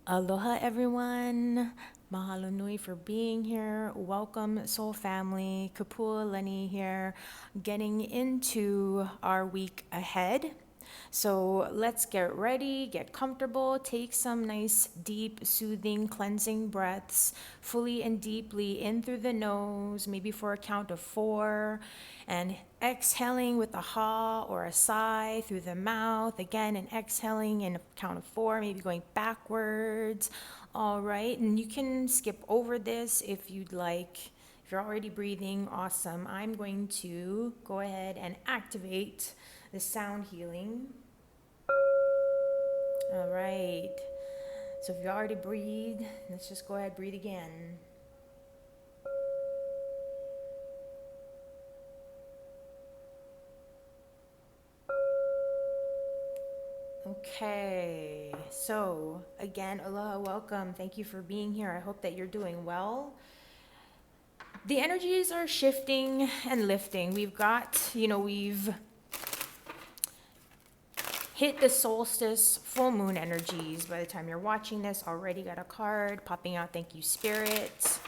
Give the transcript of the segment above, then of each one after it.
Aloha, everyone. Mahalo Nui for being here. Welcome, Soul Family. Kapualani here, getting into our week ahead. So let's get ready, get comfortable, take some nice, deep, soothing, cleansing breaths, fully and deeply in through the nose, maybe for a count of 4, and exhaling with a ha or a sigh through the mouth. Again, and exhaling in a count of 4, maybe going backwards. All right, and you can skip over this if you'd like. If you're already breathing, awesome. I'm going to go ahead and activate the sound healing. All right. So if you already breathe, let's just go ahead, breathe again. Okay. So again, aloha, welcome. Thank you for being here. I hope that you're doing well. The energies are shifting and lifting. We've hit the solstice full moon energies. By the time you're watching this, already got a card popping out. Thank you, Spirit.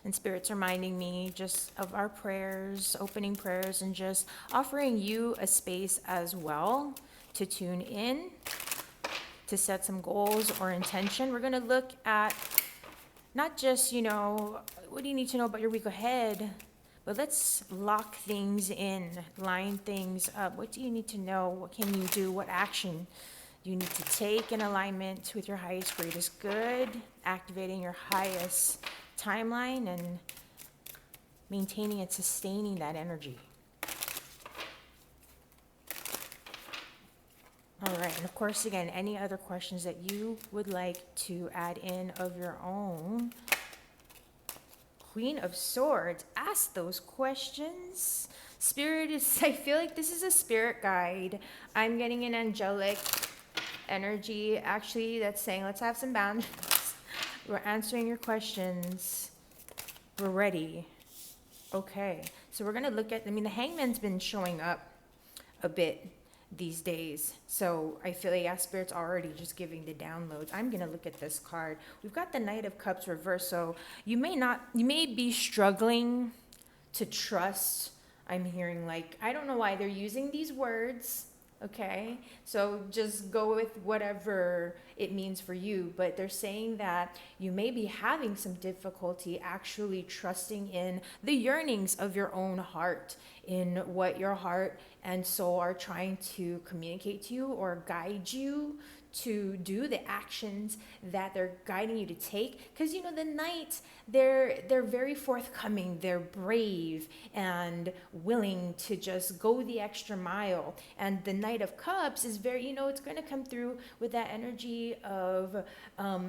And Spirit's reminding me just of our prayers, opening prayers, and just offering you a space as well to tune in, to set some goals or intention. We're going to look at not just, what do you need to know about your week ahead, but let's lock things in, line things up. What do you need to know? What can you do? What action do you need to take in alignment with your highest, greatest good? Activating your highest timeline and maintaining and sustaining that energy. All right, and of course, again, any other questions that you would like to add in of your own. Queen of Swords, ask those questions. Spirit is, I feel like this is a spirit guide. I'm getting an angelic energy, actually, that's saying, let's have some boundaries. We're answering your questions. We're ready. Okay, so we're gonna look at, the Hangman's been showing up a bit these days. So I feel like Spirit's already just giving the downloads. I'm gonna look at this card. We've got the Knight of Cups reversed. So you may be struggling to trust. I'm hearing I don't know why they're using these words. Okay, so just go with whatever it means for you. But they're saying that you may be having some difficulty actually trusting in the yearnings of your own heart, in what your heart and soul are trying to communicate to you or guide you to do, the actions that they're guiding you to take. Because the knights, they're very forthcoming, they're brave and willing to just go the extra mile. And the Knight of Cups is very, it's going to come through with that energy of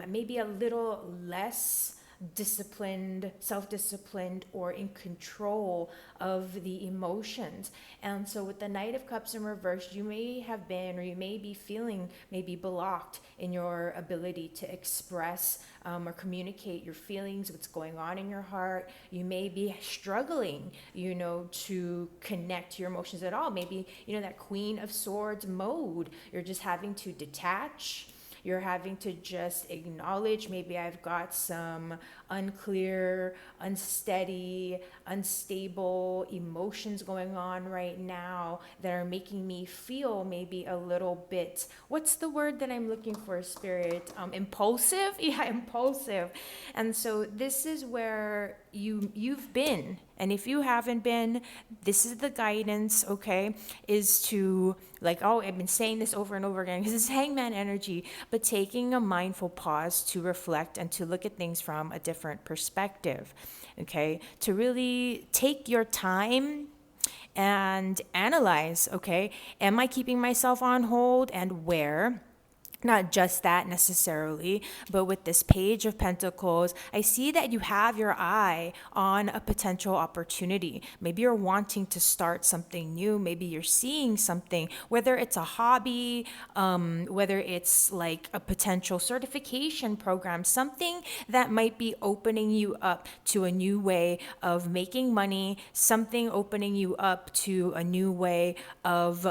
maybe a little less disciplined, self-disciplined, or in control of the emotions. And so with the Knight of Cups in reverse, you may have been, or you may be feeling maybe blocked in your ability to express or communicate your feelings, what's going on in your heart. You may be struggling, to connect your emotions at all. Maybe, that Queen of Swords mode, you're just having to detach. You're having to just acknowledge, maybe I've got some unclear, unsteady, unstable emotions going on right now that are making me feel maybe a little bit, what's the word that I'm looking for, Spirit? Impulsive? Yeah, impulsive. And so this is where you've been. And if you haven't been, this is the guidance, okay, is to, I've been saying this over and over again because it's Hangman energy, but taking a mindful pause to reflect and to look at things from a different perspective, okay, to really take your time and analyze, okay, am I keeping myself on hold, and where? Not just that necessarily, but with this Page of Pentacles, I see that you have your eye on a potential opportunity. Maybe you're wanting to start something new. Maybe you're seeing something, whether it's a hobby, whether it's like a potential certification program, something that might be opening you up to a new way of making money, something opening you up to a new way of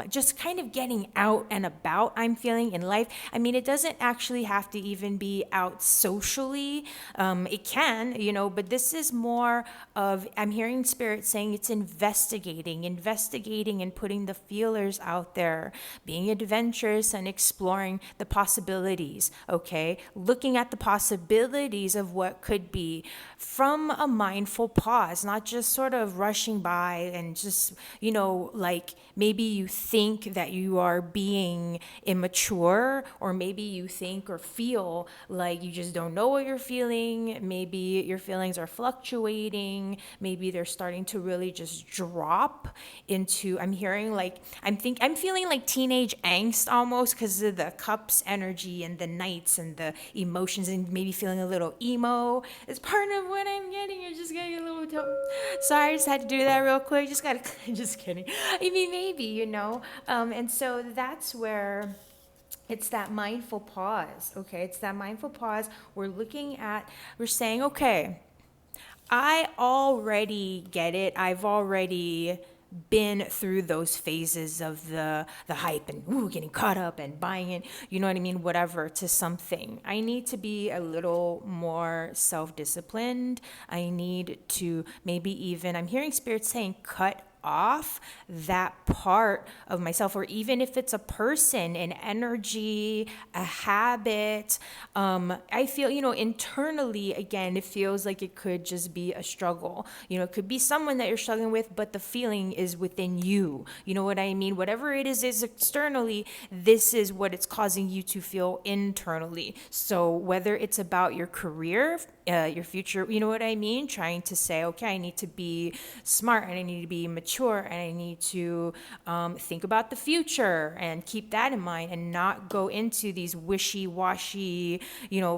just kind of getting out and about, I'm feeling, in life. I mean, it doesn't actually have to even be out socially. It can, but this is more of, I'm hearing spirit saying it's investigating and putting the feelers out there, being adventurous and exploring the possibilities, okay? Looking at the possibilities of what could be from a mindful pause, not just sort of rushing by and just, like maybe you think that you are being immature, or maybe you think or feel like you just don't know what you're feeling. Maybe your feelings are fluctuating. Maybe they're starting to really just drop into, I'm feeling like teenage angst almost, because of the cups energy and the nights and the emotions, and maybe feeling a little emo is part of what I'm getting. You're just getting a little sorry, I just had to do that real quick. Just kidding. I mean, maybe, and so that's where it's that mindful pause, okay? It's that mindful pause. We're saying, okay, I already get it. I've already been through those phases of the hype and getting caught up and buying it, you know what I mean, whatever, to something. I need to be a little more self-disciplined. I need to maybe even, I'm hearing spirit saying, cut off that part of myself, or even if it's a person, an energy, a habit. I feel, internally, again, it feels like it could just be a struggle. It could be someone that you're struggling with, but the feeling is within you. You know what I mean? Whatever it is externally, this is what it's causing you to feel internally. So whether it's about your career, your future, you know what I mean? Trying to say, okay, I need to be smart and I need to be mature and I need to think about the future and keep that in mind, and not go into these wishy-washy,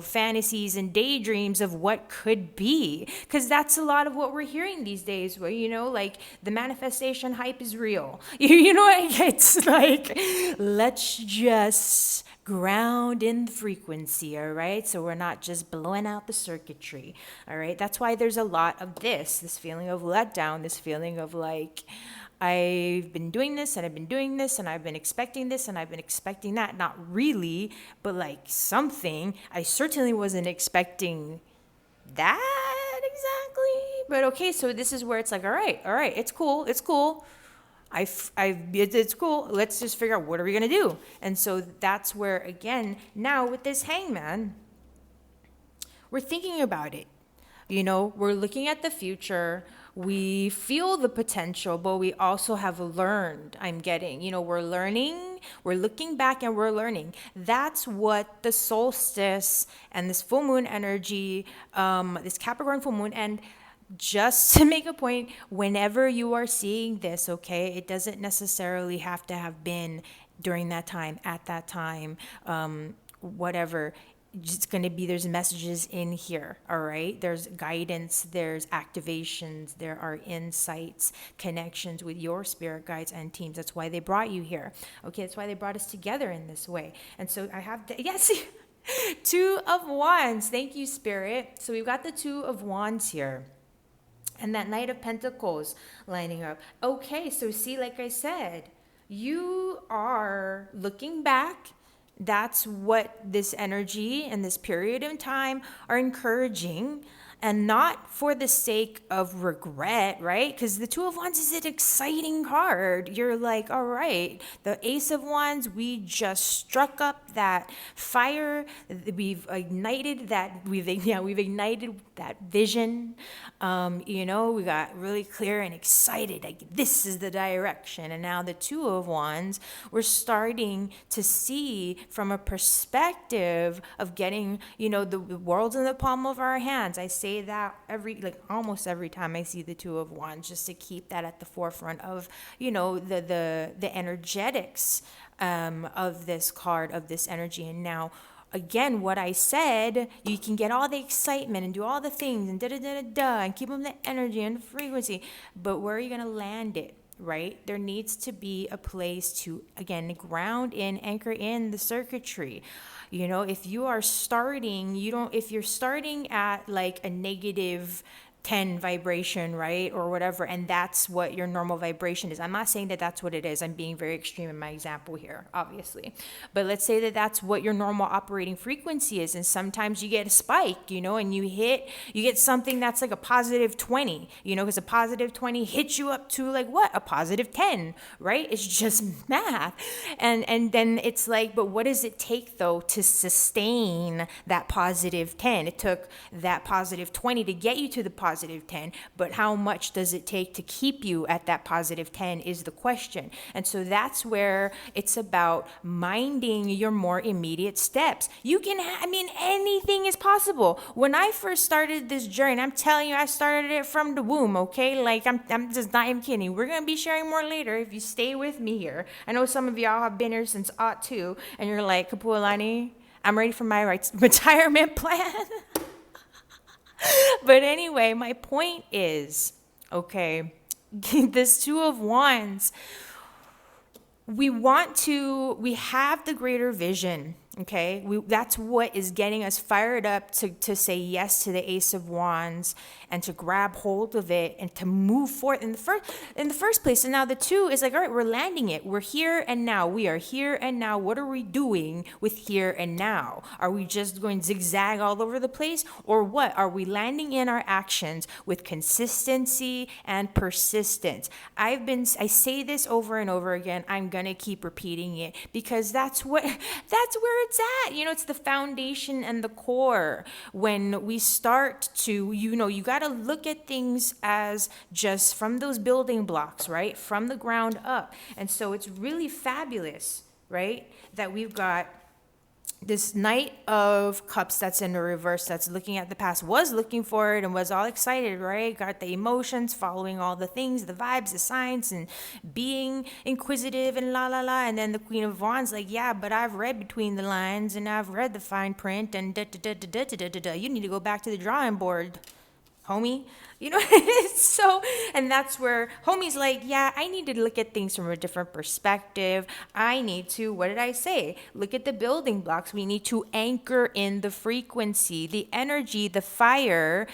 fantasies and daydreams of what could be. Because that's a lot of what we're hearing these days, where, like the manifestation hype is real. It's like, let's just ground in the frequency, all right? So we're not just blowing out the circuitry, all right? That's why there's a lot of this feeling of letdown, this feeling of like, I've been doing this and I've been doing this and I've been expecting this and I've been expecting that. Not really, but like something. I certainly wasn't expecting that exactly. But okay, so this is where it's like, all right, it's cool. It's cool. Let's just figure out what are we gonna do. And so that's where, again, now with this hangman, we're thinking about it. We're looking at the future. We feel the potential, but we also have learned. We're learning. We're looking back and we're learning. That's what the solstice and this full moon energy, this Capricorn full moon, and just to make a point, whenever you are seeing this, okay, it doesn't necessarily have to have been during that time, at that time, whatever. It's going to be, there's messages in here, all right? There's guidance, there's activations, there are insights, connections with your spirit guides and teams. That's why they brought you here. Okay, that's why they brought us together in this way. And so I have, Two of Wands. Thank you, Spirit. So we've got the Two of Wands here. And that Knight of Pentacles lining up. Okay, so see, like I said, you are looking back. That's what this energy and this period of time are encouraging, and not for the sake of regret, right? Because the Two of Wands is an exciting card. You're like, all right, the Ace of Wands, we just struck up that fire. We've ignited that vision. We got really clear and excited, like this is the direction. And now the Two of Wands, we're starting to see from a perspective of getting, the world's in the palm of our hands. I say that almost every time I see the Two of Wands, just to keep that at the forefront of, the energetics of this card, of this energy. And now, again, what I said, you can get all the excitement and do all the things and and keep them the energy and the frequency, but where are you going to land it? Right? There needs to be a place to, again, ground in, anchor in the circuitry. If you are starting, if you're starting at like a negative 10 vibration, right? Or whatever. And that's what your normal vibration is. I'm not saying that that's what it is. I'm being very extreme in my example here, obviously. But let's say that that's what your normal operating frequency is. And sometimes you get a spike, and you get something that's like a positive 20, because a positive 20 hits you up to like what? A positive 10, right? It's just math. And then it's like, but what does it take though to sustain that positive 10? It took that positive 20 to get you to the positive 10, but how much does it take to keep you at that positive 10 is the question. And so that's where it's about minding your more immediate steps. You can, anything is possible. When I first started this journey, I'm telling you, I started it from the womb, okay? Like, I'm just not even kidding. We're going to be sharing more later if you stay with me here. I know some of y'all have been here since '02, and you're like, Kapualani, I'm ready for my retirement plan. But anyway, my point is, okay, this Two of Wands, we have the greater vision, okay? That's what is getting us fired up to say yes to the Ace of Wands and to grab hold of it and to move forward in the first place. And now the two is like, all right, we're landing it. We're here and now. We are here and now. What are we doing with here and now? Are we just going zigzag all over the place, or what? Are we landing in our actions with consistency and persistence? I say this over and over again. I'm gonna keep repeating it because that's where it's at. It's the foundation and the core. When we start to, you got to look at things as just from those building blocks, right? From the ground up. And so it's really fabulous, right? That we've got this Knight of Cups that's in the reverse, that's looking at the past, was looking forward and was all excited, right? Got the emotions, following all the things, the vibes, the signs, and being inquisitive and la la la. And then the Queen of Wands, like, yeah, but I've read between the lines and I've read the fine print and da da da da da da da da. You need to go back to the drawing board, homie. So, and that's where homie's like, yeah, I need to look at things from a different perspective. I need to, what did I say? Look at the building blocks. We need to anchor in the frequency, the energy, the fire.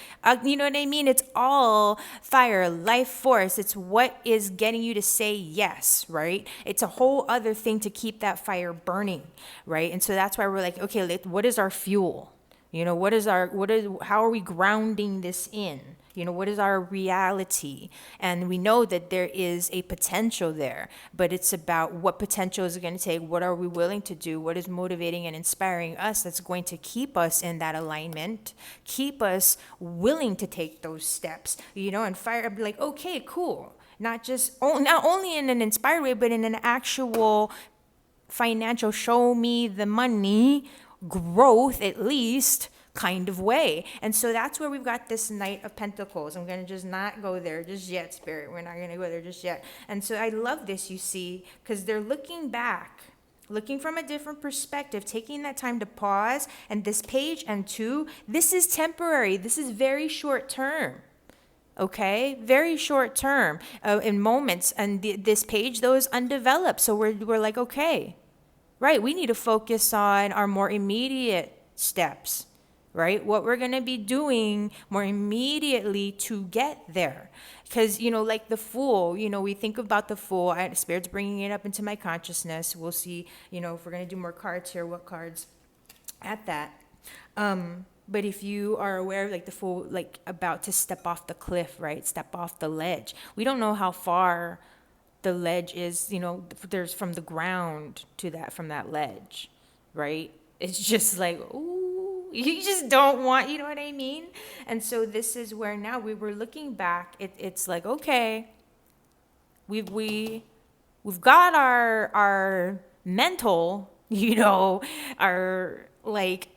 You know what I mean? It's all fire, life force. It's what is getting you to say yes, right? It's a whole other thing to keep that fire burning, right? And so that's why we're like, okay, what is our fuel? How are we grounding this in? What is our reality? And we know that there is a potential there, but it's about what potential is it going to take? What are we willing to do? What is motivating and inspiring us that's going to keep us in that alignment, keep us willing to take those steps, and fire up like, okay, cool. Not only in an inspired way, but in an actual financial show me the money growth, at least, kind of way. And so that's where we've got this Knight of Pentacles. I'm going to just not go there just yet, Spirit. We're not going to go there just yet. And so I love this, you see, because they're looking back, looking from a different perspective, taking that time to pause. And this page and two, this is temporary. This is very short term. Okay, very short term in moments. And this page, though, is undeveloped. So we're like, okay, right, we need to focus on our more immediate steps, right? What we're going to be doing more immediately to get there. Because, like the Fool, we think about the Fool. Spirit's bringing it up into my consciousness. We'll see, if we're going to do more cards here, what cards at that. But if you are aware of like the Fool, like about to step off the cliff, right? Step off the ledge. We don't know how far the ledge is, there's from the ground to that, from that ledge, right? It's just like, ooh. You just don't want, you know what I mean? And so this is where now we were looking back. It's like, okay, we've got our mental, our like,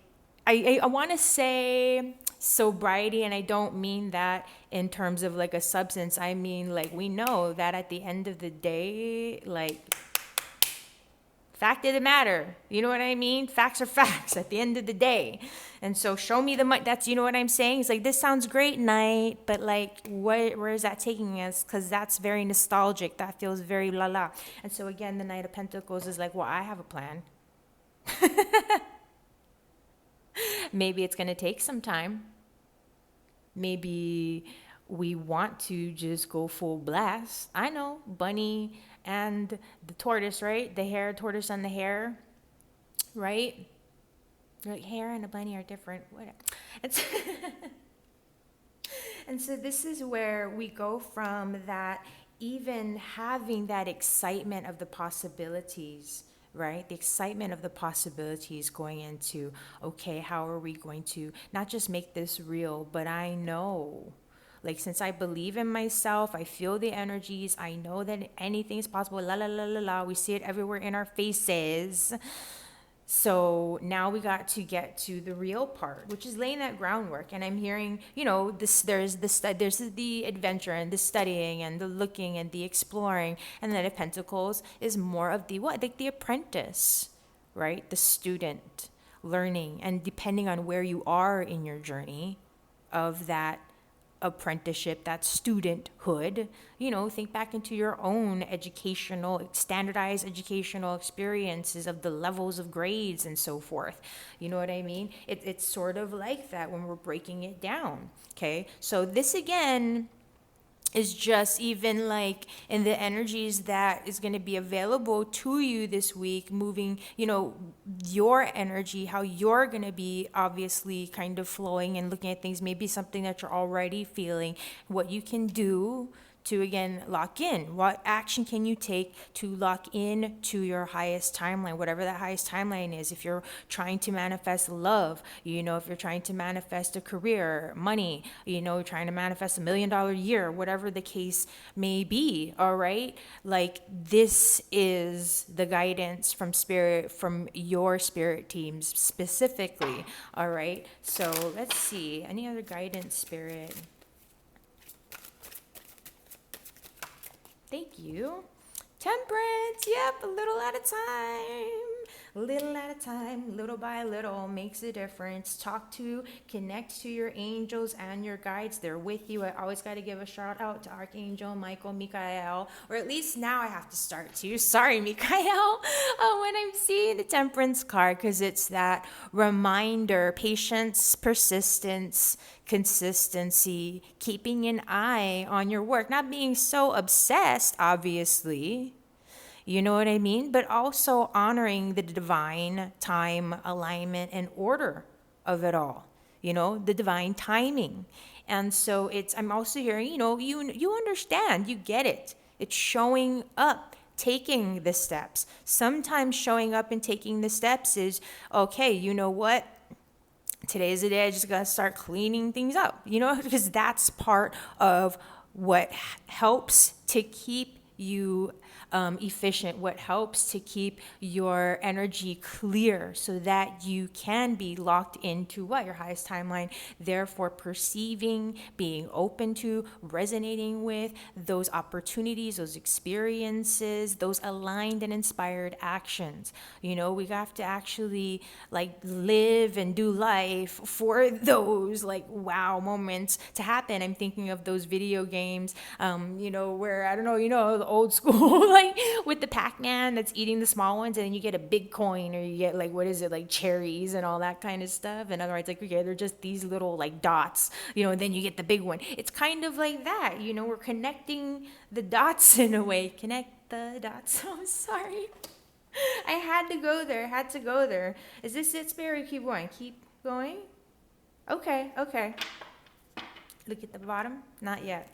I want to say sobriety, and I don't mean that in terms of like a substance. I mean, like, we know that at the end of the day, like, fact of the matter, you know what I mean? Facts are facts at the end of the day. And so show me the money. That's, what I'm saying? It's like, this sounds great, Knight, but like, where is that taking us? Because that's very nostalgic. That feels very la la. And so again, the Knight of Pentacles is like, well, I have a plan. Maybe it's going to take some time. maybe we want to just go full blast. I know, bunny and the tortoise, right? The hare, tortoise and the hare, right? Like hare and a bunny are different. Whatever. It's and so this is where we go from that, even having that excitement of the possibilities, right? The excitement of the possibilities going into, okay, how are we going to not just make this real, but I know. Like, since I believe in myself, I feel the energies, I know that anything is possible. La la la la la. We see it everywhere in our faces. So now we got to get to the real part, which is laying that groundwork. And I'm hearing, this there's the adventure and the studying and the looking and the exploring. And then of Pentacles is more of the what? Like the apprentice, right? The student learning. And depending on where you are in your journey of that apprenticeship, that studenthood, think back into your own standardized educational experiences of the levels of grades and so forth. You know what I mean? It's sort of like that when we're breaking it down. Okay. So this again is just even like in the energies that is going to be available to you this week, moving, your energy, how you're going to be obviously kind of flowing and looking at things, maybe something that you're already feeling, what you can do to again lock in. What action can you take to lock in to your highest timeline, whatever that highest timeline is? If you're trying to manifest love, if you're trying to manifest a career, money, trying to manifest $1 million year, whatever the case may be. All right, like this is the guidance from spirit, from your spirit teams specifically. All right, so let's see, any other guidance, spirit? Thank you. Temperance, yep, a little at a time, little by little makes a difference. Connect to your angels and your guides. They're with you. I always got to give a shout out to Archangel Michael, Mikael, or at least now I have to start to. Sorry, Mikael, when I'm seeing the Temperance card, because it's that reminder, patience, persistence, consistency, keeping an eye on your work, not being so obsessed, obviously. You know what I mean? But also honoring the divine time, alignment, and order of it all. The divine timing. And so I'm also hearing, you understand, you get it. It's showing up, taking the steps. Sometimes showing up and taking the steps is, okay, you know what? Today's the day I just gotta start cleaning things up, because that's part of what helps to keep you efficient, what helps to keep your energy clear so that you can be locked into your highest timeline, therefore perceiving, being open to, resonating with those opportunities, those experiences, those aligned and inspired actions. We have to actually live and do life for those wow moments to happen. I'm thinking of those video games, where, I don't know, the old school, with the Pac-Man that's eating the small ones, and then you get a big coin, or you get cherries and all that kind of stuff. In other words, okay, they're just these little dots, and then you get the big one. It's kind of like that, we're connecting the dots in a way. Connect the dots. I'm sorry. I had to go there. Is this it, Spirit? Keep going. Okay. Look at the bottom. Not yet.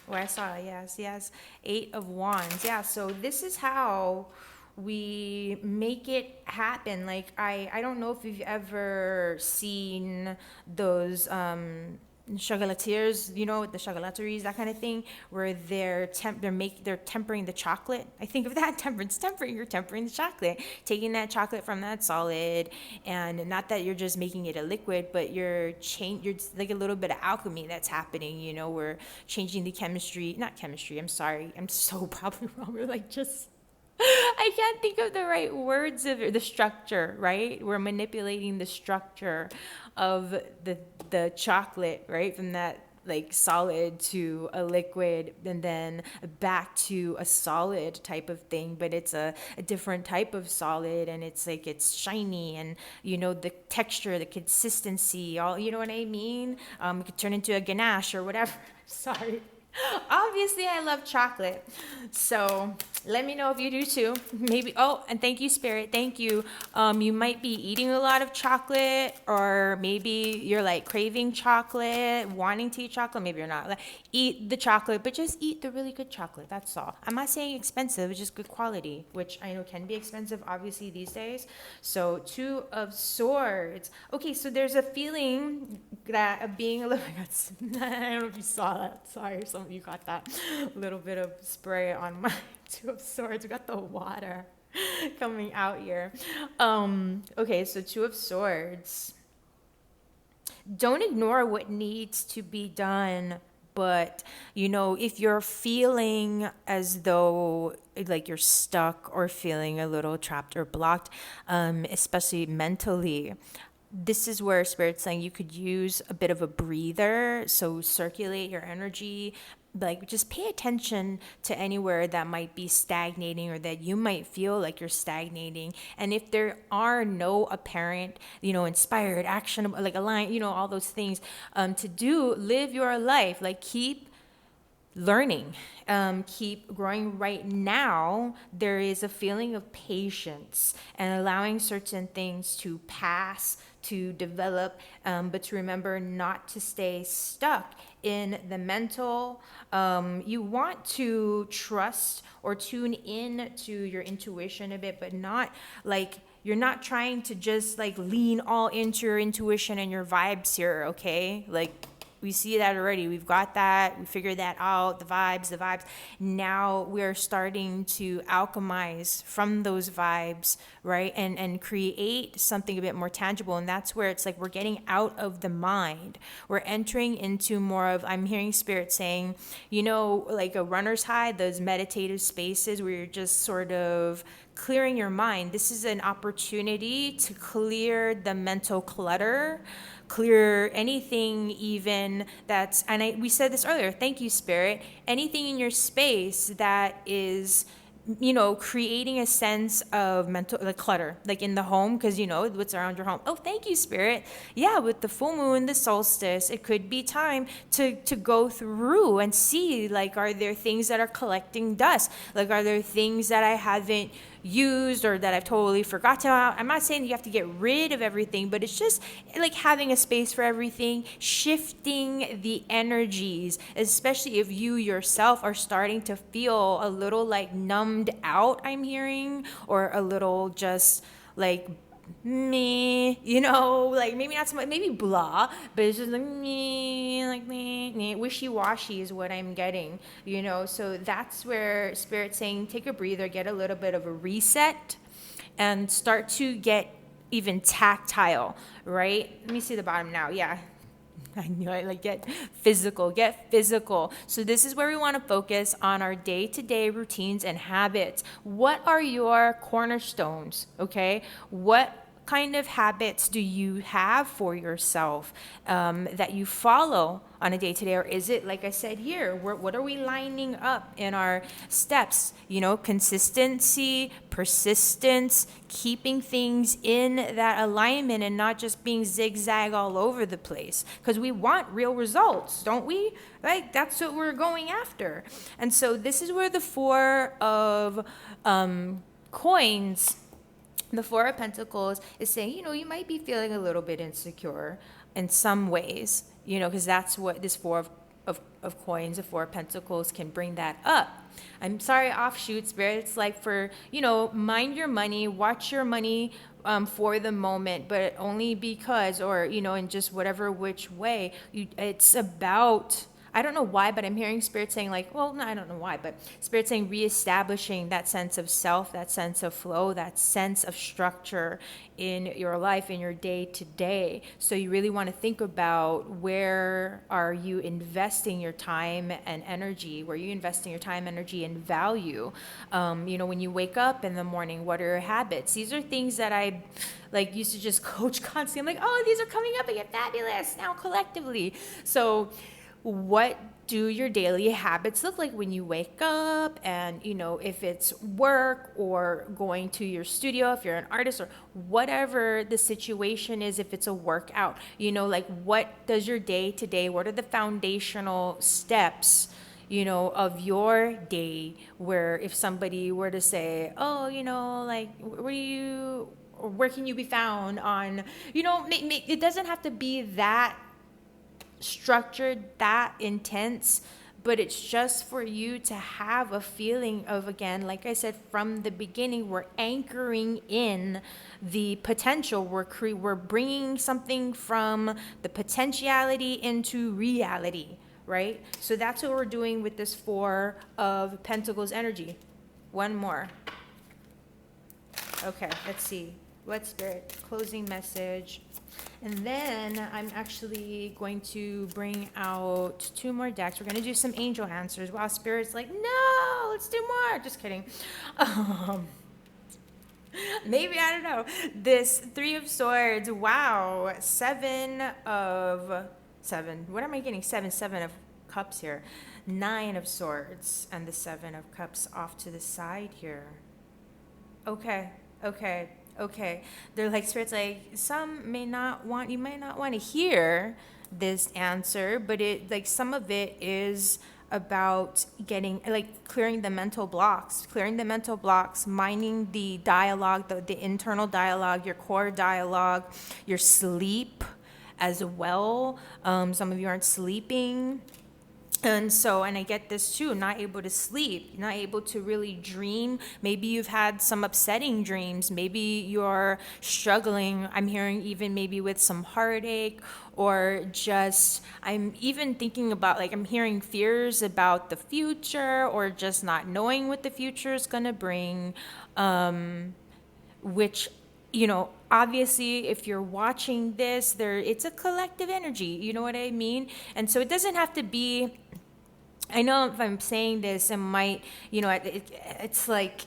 Oh, I saw it. Yes. 8 of Wands. Yeah, so this is how we make it happen. I don't know if you've ever seen those chocolatiers, with the chocolateries, that kind of thing, where they're tempering the chocolate. I think of that temperance, you're tempering the chocolate, taking that chocolate from that solid, and not that you're just making it a liquid, but you're like a little bit of alchemy that's happening. We're changing the chemistry, not chemistry. I'm sorry, I'm so probably wrong. We're I can't think of the right words of the structure, right? We're manipulating the structure of the chocolate, right? From that like solid to a liquid and then back to a solid type of thing, but it's a different type of solid, and it's like it's shiny, and the texture, the consistency, all, you know what I mean. It could turn into a ganache or whatever. Sorry. Obviously, I love chocolate. So let me know if you do too. Maybe, oh, and thank you, Spirit. Thank you. You might be eating a lot of chocolate, or maybe you're like craving chocolate, wanting to eat chocolate. Maybe you're not. Like, eat the chocolate, but just eat the really good chocolate. That's all. I'm not saying expensive, it's just good quality, which I know can be expensive, obviously, these days. So, Two of Swords. Okay, so there's a feeling that of being a little, I don't know if you saw that. Sorry, some of you got that little bit of spray on my Two of Swords. We got the water coming out here. Okay, so Two of Swords. Don't ignore what needs to be done, but if you're feeling as though like you're stuck or feeling a little trapped or blocked, especially mentally, this is where Spirit's saying you could use a bit of a breather. So circulate your energy, like just pay attention to anywhere that might be stagnating, or that you might feel like you're stagnating. And if there are no apparent, inspired, actionable, like aligned, all those things to do, live your life, like keep learning, keep growing. Right now, there is a feeling of patience and allowing certain things to pass, to develop, but to remember not to stay stuck in the mental. You want to trust or tune in to your intuition a bit, but not like you're not trying to just like lean all into your intuition and your vibes here, okay? Like, we see that already. We've got that. We figured that out. The vibes. Now we're starting to alchemize from those vibes, right? And create something a bit more tangible. And that's where it's like we're getting out of the mind. We're entering into more of, I'm hearing Spirit saying, like a runner's high, those meditative spaces where you're just sort of clearing your mind. This is an opportunity to clear the mental clutter, clear anything even that's, and we said this earlier, thank you, Spirit, anything in your space that is creating a sense of mental like clutter, like in the home, because what's around your home. Oh, thank you, Spirit. Yeah, with the full moon, the solstice, it could be time to go through and see, like, are there things that are collecting dust? Like, are there things that I haven't used or that I've totally forgotten about? I'm not saying you have to get rid of everything, but it's just like having a space for everything, shifting the energies, especially if you yourself are starting to feel a little like numbed out, I'm hearing, or a little just like me, like maybe not so much, maybe blah, but it's just like me, like me, wishy-washy is what I'm getting, so that's where Spirit's saying take a breather, get a little bit of a reset, and start to get even tactile, right? Let me see the bottom now. Yeah, I knew it. Like, get physical. So this is where we want to focus on our day-to-day routines and habits. What are your cornerstones? Okay, what kind of habits do you have for yourself that you follow on a day-to-day? Or is it, like I said here, what are we lining up in our steps? Consistency, persistence, keeping things in that alignment and not just being zigzag all over the place, because we want real results, don't we? Right? That's what we're going after. And so this is where the Four of coins, the Four of Pentacles, is saying, you might be feeling a little bit insecure in some ways, because that's what this Four of coins, the Four of Pentacles, can bring that up. I'm sorry, offshoot, Spirit. It's like for, mind your money, watch your money for the moment, but only because, or, in just whatever which way. It's about, I don't know why, but I'm hearing Spirit saying like, well, no, I don't know why, but Spirit saying reestablishing that sense of self, that sense of flow, that sense of structure in your life, in your day to day. So you really want to think about, where are you investing your time and energy? Where are you investing your time, energy, and value? When you wake up in the morning, what are your habits? These are things that I used to just coach constantly. I'm like, oh, these are coming up again, fabulous, now collectively. So what do your daily habits look like when you wake up? And, if it's work or going to your studio, if you're an artist, or whatever the situation is, if it's a workout, like, what does your day to day, what are the foundational steps, of your day, where if somebody were to say, oh, like, where can you be found on, it doesn't have to be that structured, that intense, but it's just for you to have a feeling of, again, like I said from the beginning, we're anchoring in the potential. We're bringing something from the potentiality into reality, right? So that's what we're doing with this Four of Pentacles energy. One more. Okay, let's see. What Spirit? Closing message. And then I'm actually going to bring out two more decks. We're going to do some angel answers. Wow, Spirit's like, no, let's do more. Just kidding. Maybe, I don't know. This Three of Swords. Wow. Seven. What am I getting? Seven of Cups here. Nine of Swords. And the Seven of Cups off to the side here. Okay. They're like, Spirit's like, you might not want to hear this answer, but it, like, some of it is about getting, like, clearing the mental blocks, mining the dialogue, the internal dialogue, your core dialogue, your sleep as well. Some of you aren't sleeping. And I get this too, not able to sleep, not able to really dream. Maybe you've had some upsetting dreams. Maybe you're struggling. I'm hearing even maybe with some heartache, or just, I'm even thinking about, like, I'm hearing fears about the future, or just not knowing what the future is going to bring, which, obviously, if you're watching this, it's a collective energy, you know what I mean? And so it doesn't have to be, I know if I'm saying this, it might, it's like,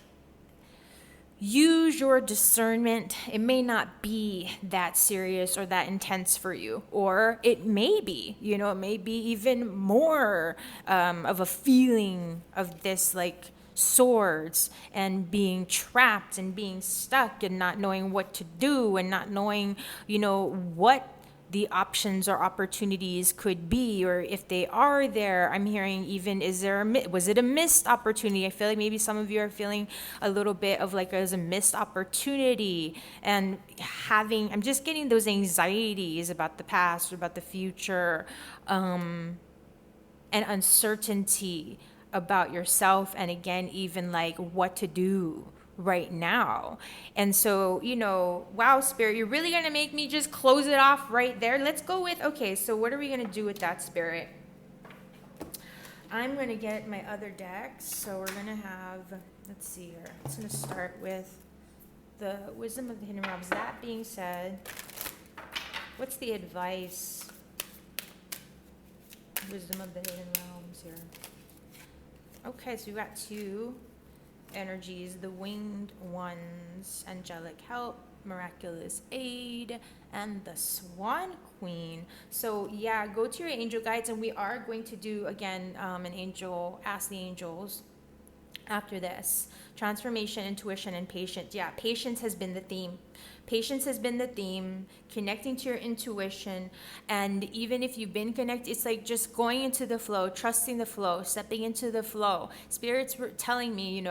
use your discernment. It may not be that serious or that intense for you, or it may be, it may be even more of a feeling of this, like, swords, and being trapped and being stuck and not knowing what to do, and not knowing, what the options or opportunities could be, or if they are there. I'm hearing even, was it a missed opportunity? I feel like maybe some of you are feeling a little bit of like as a missed opportunity, and I'm just getting those anxieties about the past or about the future, and uncertainty about yourself, and again, even like what to do right now. And so, wow, Spirit, you're really going to make me just close it off right there. Let's go with, okay, so what are we going to do with that, Spirit? I'm going to get my other decks. So we're going to have, let's see here. I'm going to start with the Wisdom of the Hidden Realms. That being said, what's the advice? Wisdom of the Hidden Realms here. Okay, so we've got two energies, the Winged Ones, Angelic Help, Miraculous Aid, and the Swan Queen. So yeah, go to your angel guides, and we are going to do, again, an angel, ask the angels after this. Transformation, intuition, and patience. Yeah, patience has been the theme. Connecting to your intuition. And even if you've been connected, it's like just going into the flow, trusting the flow, stepping into the flow. Spirits were telling me,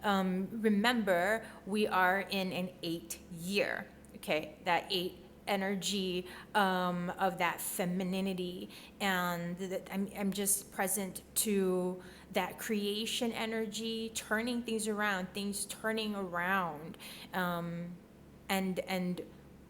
remember, we are in an 8th year. Okay, that 8 energy of that femininity, and that I'm just present to that creation energy, turning things around, and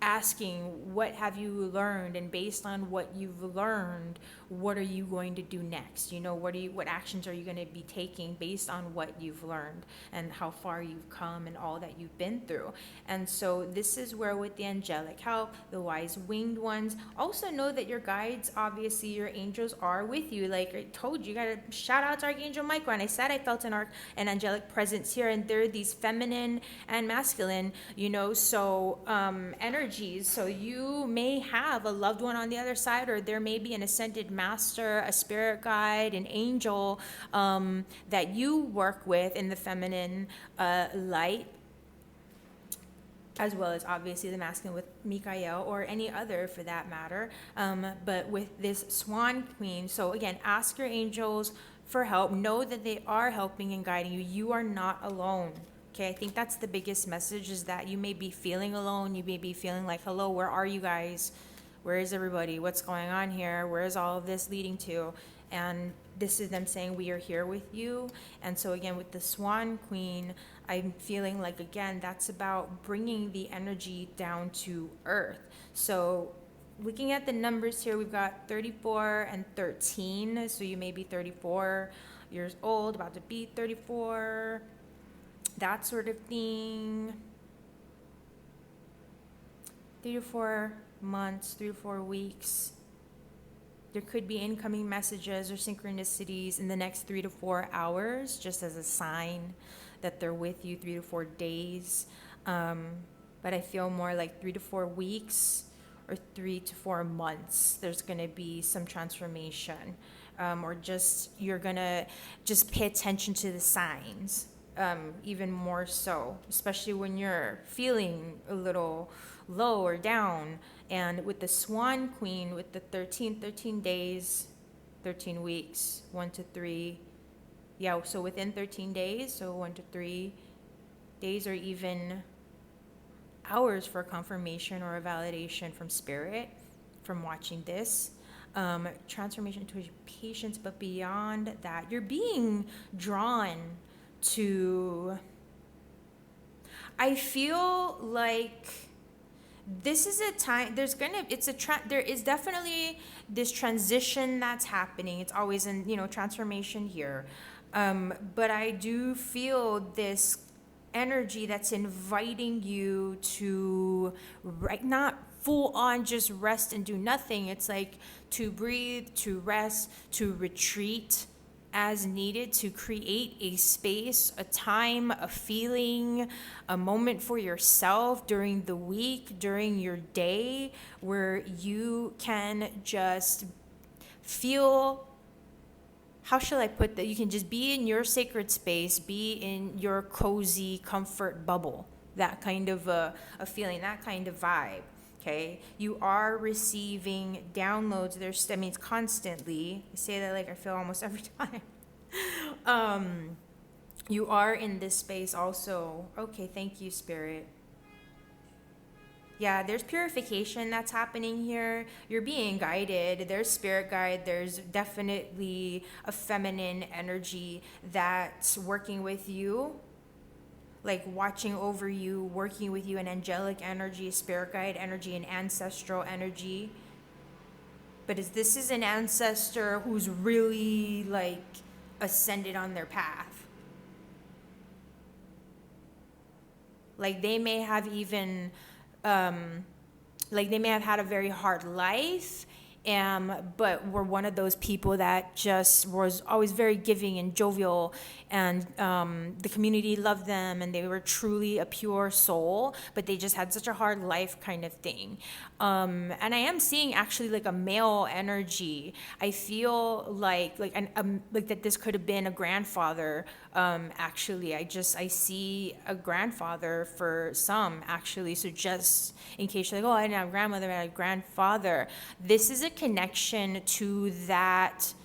asking, what have you learned, and based on what you've learned, what are you going to do next? What actions are you going to be taking based on what you've learned and how far you've come and all that you've been through. And so this is where, with the angelic help, the wise winged ones, also know that your guides, obviously your angels, are with you. Like I told you, gotta shout out to Archangel Michael, and I said I felt an angelic presence here, and they're these feminine and masculine, so energy energies. So you may have a loved one on the other side, or there may be an ascended master, a spirit guide, an angel that you work with in the feminine light, as well as obviously the masculine with Mikael or any other for that matter. But with this Swan Queen, so again, ask your angels for help. Know that they are helping and guiding you. You are not alone. Okay, I think that's the biggest message, is that you may be feeling alone. You may be feeling like, hello, where are you guys? Where is everybody? What's going on here? Where is all of this leading to? And this is them saying, we are here with you. And so again, with the Swan Queen, I'm feeling like, again, that's about bringing the energy down to earth. So looking at the numbers here, we've got 34 and 13. So you may be 34 years old, about to be 34, that sort of thing. 3 to 4 months, 3 to 4 weeks. There could be incoming messages or synchronicities in the next 3 to 4 hours, just as a sign that they're with you. 3 to 4 days. But I feel more like 3 to 4 weeks or 3 to 4 months. There's going to be some transformation, or just you're going to just pay attention to the signs, even more so, especially when you're feeling a little low or down. And with the Swan Queen, with the 13 days, 13 weeks, 1 to 3. Yeah, so within 13 days, so 1 to 3 days, or even hours for confirmation or a validation from spirit from watching this. Transformation to patience, but beyond that, you're being drawn to, I feel like this is a time, there is definitely this transition that's happening. It's always in, transformation here. But I do feel this energy that's inviting you to, not full on just rest and do nothing. It's like to breathe, to rest, to retreat as needed, to create a space, a time, a feeling, a moment for yourself during the week, during your day, where you can just feel, how shall I put that? You can just be in your sacred space, be in your cozy comfort bubble, that kind of a feeling, that kind of vibe. Okay, you are receiving downloads. It's constantly. I say that like I feel almost every time. You are in this space also. Okay, thank you, Spirit. Yeah, there's purification that's happening here. You're being guided. There's spirit guide. There's definitely a feminine energy that's working with you, like watching over you, working with you, an angelic energy, spirit guide energy, an ancestral energy. But this is an ancestor who's really like ascended on their path. Like they may have even, they may have had a very hard life, but were one of those people that just was always very giving and jovial, and the community loved them, and they were truly a pure soul, but they just had such a hard life kind of thing. And I am seeing actually like a male energy. I feel like that this could have been a grandfather. Actually, I see a grandfather for some, actually. So just in case you're like, oh, I didn't have a grandmother, I had a grandfather. This is a connection to that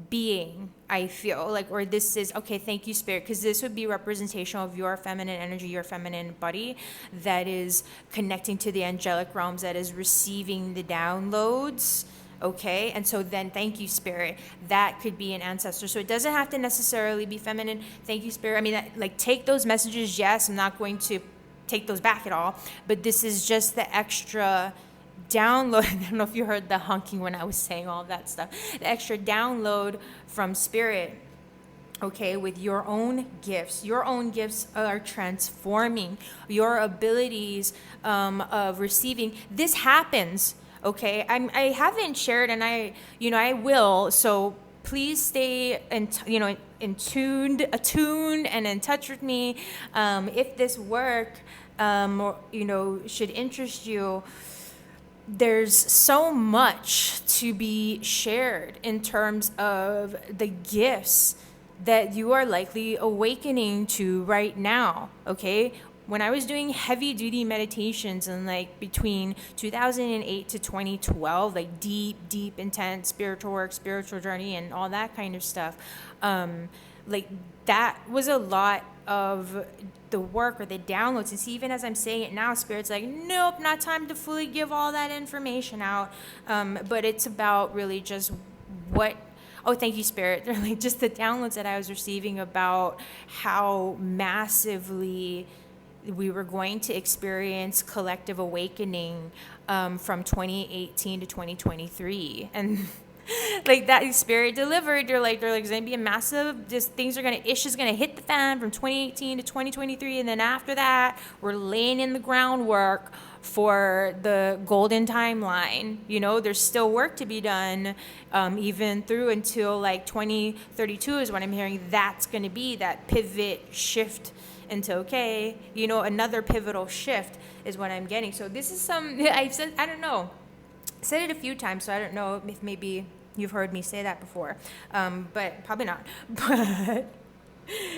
being, I feel like, or this is, okay, thank you, Spirit, because this would be representation of your feminine energy, your feminine body that is connecting to the angelic realms, that is receiving the downloads. Okay, and so then thank you, Spirit. That could be an ancestor. So it doesn't have to necessarily be feminine. Thank you, Spirit. I mean, take those messages. Yes, I'm not going to take those back at all. But this is just the extra download. I don't know if you heard the honking when I was saying all that stuff. The extra download from Spirit. Okay, with your own gifts. Your own gifts are transforming your abilities of receiving. This happens. Okay, I haven't shared, and I will. So please stay attuned and in touch with me. If this work, or, should interest you, there's so much to be shared in terms of the gifts that you are likely awakening to right now, okay? When I was doing heavy duty meditations in like between 2008 to 2012, like deep, intense spiritual work, spiritual journey, and all that kind of stuff, like that was a lot of the work or the downloads. And see, even as I'm saying it now, Spirit's like, nope, not time to fully give all that information out. But it's about really just what, oh, thank you, Spirit. They're like just the downloads that I was receiving about how massively we were going to experience collective awakening from 2018 to 2023. And like that Spirit delivered, they're like there's gonna be a massive, just things are gonna, ish is gonna hit the fan from 2018 to 2023, and then after that we're laying in the groundwork for the golden timeline. There's still work to be done, even through until like 2032 is what I'm hearing. That's gonna be that pivot shift into, okay, another pivotal shift is what I'm getting. So this is I don't know, said it a few times, so I don't know if maybe you've heard me say that before, but probably not. But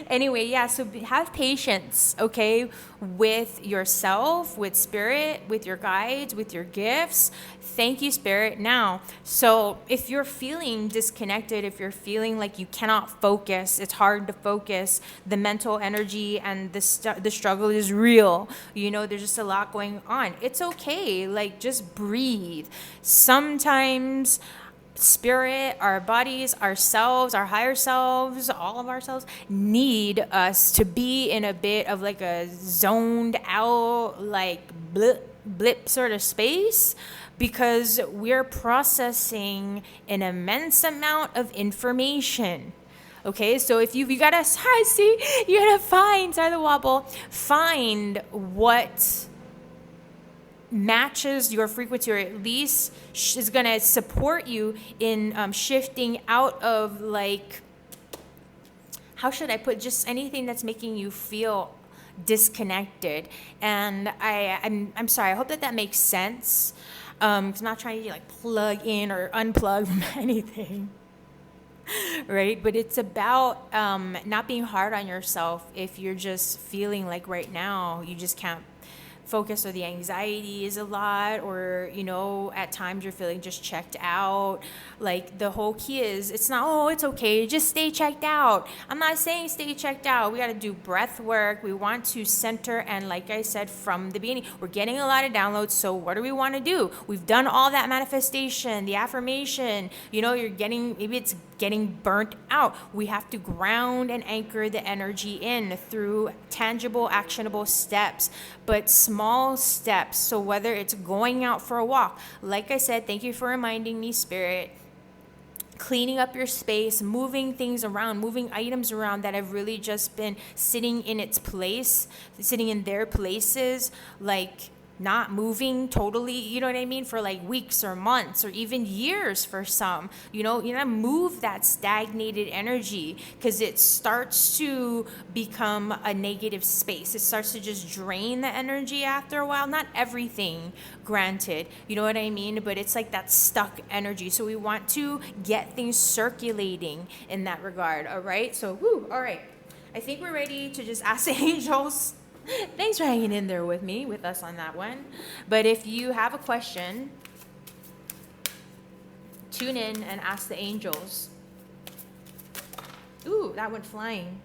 anyway, yeah, so have patience, okay, with yourself, with Spirit, with your guides, with your gifts. Thank you, Spirit. Now, so if you're feeling disconnected, if you're feeling like you cannot focus, it's hard to focus, the mental energy and the struggle is real, there's just a lot going on. It's okay. Like, just breathe. Sometimes Spirit, our bodies, ourselves, our higher selves, all of ourselves need us to be in a bit of like a zoned out, like blip sort of space, because we're processing an immense amount of information. Okay, so if you gotta, you gotta find, sorry the wobble, find what matches your frequency, or at least is going to support you in shifting out of, like, how should I put, just anything that's making you feel disconnected. And I'm sorry, I hope that makes sense, because I'm not trying to like plug in or unplug from anything. Right? But it's about not being hard on yourself if you're just feeling like right now you just can't focus, or the anxiety is a lot, or at times you're feeling just checked out. Like, the whole key is, it's not, oh, it's okay, just stay checked out. I'm not saying stay checked out. We got to do breath work. We want to center, and like I said from the beginning, we're getting a lot of downloads. So what do we want to do? We've done all that manifestation, the affirmation, you're getting, maybe it's getting burnt out. We have to ground and anchor the energy in through tangible, actionable steps, but small steps. So whether it's going out for a walk, like I said, thank you for reminding me, Spirit, cleaning up your space, moving things around, moving items around that have really just been sitting in its place, sitting in their places, like not moving totally, you know what I mean, for like weeks or months or even years for some. Move that stagnated energy, because it starts to become a negative space. It starts to just drain the energy after a while. Not everything, granted, you know what I mean, but it's like that stuck energy. So we want to get things circulating in that regard. All right, so all right, I think we're ready to just ask the angels. Thanks for hanging in there with us on that one. But if you have a question, tune in and ask the angels. Ooh, that went flying.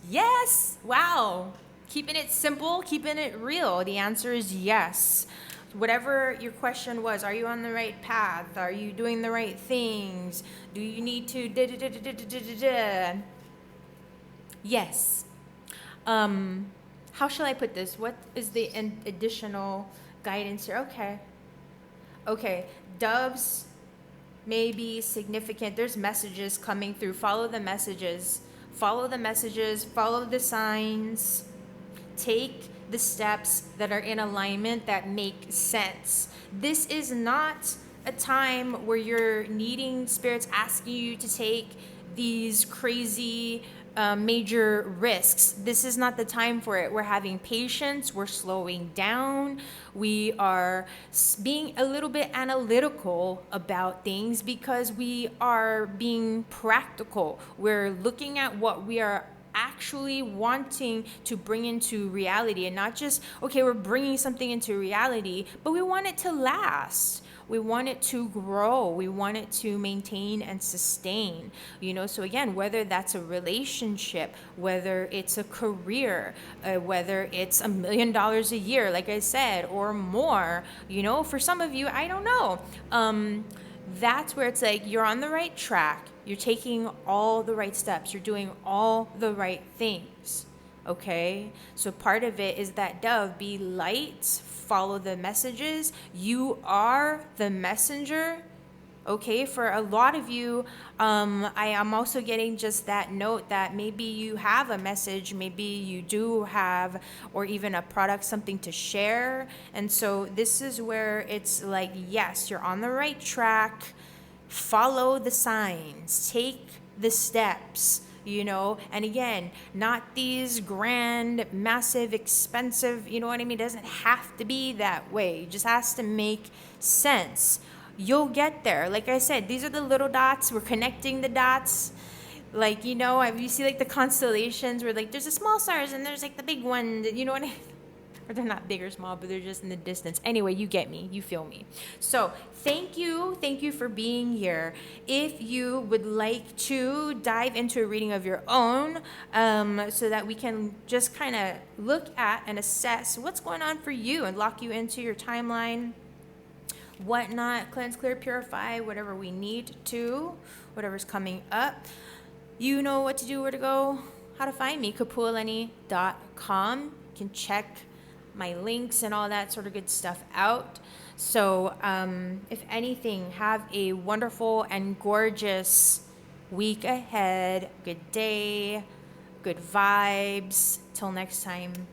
Yes! Wow. Keeping it simple, keeping it real. The answer is yes. Whatever your question was, are you on the right path? Are you doing the right things? Do you need to Yes. How shall I put this? What is the additional guidance here? Okay. Doves may be significant. There's messages coming through. Follow the messages. Follow the signs. Take the steps that are in alignment, that make sense. This is not a time where you're needing spirits asking you to take these crazy major risks. This is not the time for it. We're having patience. We're slowing down. We are being a little bit analytical about things because we are being practical. We're looking at what we are actually wanting to bring into reality, and not just, okay, we're bringing something into reality, but we want it to last. We want it to grow. We want it to maintain and sustain, So again, whether that's a relationship, whether it's a career, whether it's $1 million a year, like I said, or more, for some of you, I don't know. That's where it's like you're on the right track. You're taking all the right steps. You're doing all the right things. Okay? So part of it is that dove, be light, follow the messages. You are the messenger. Okay, for a lot of you, I am also getting just that note that maybe you have a message, maybe you do have, or even a product, something to share. And so this is where it's like, yes, you're on the right track. Follow the signs, take the steps. And again, not these grand, massive, expensive, you know what I mean? It doesn't have to be that way. It just has to make sense. You'll get there. Like I said, these are the little dots. We're connecting the dots. Like, you see like the constellations where like there's the small stars and there's like the big one, what I mean? Or they're not big or small, but they're just in the distance. Anyway, you get me. You feel me. So thank you. Thank you for being here. If you would like to dive into a reading of your own, so that we can just kind of look at and assess what's going on for you and lock you into your timeline, whatnot, cleanse, clear, purify, whatever we need to, whatever's coming up. You know what to do, where to go, how to find me, Kapualani.com. You can check my links and all that sort of good stuff out. So if anything, have a wonderful and gorgeous week ahead. Good day, good vibes. Till next time.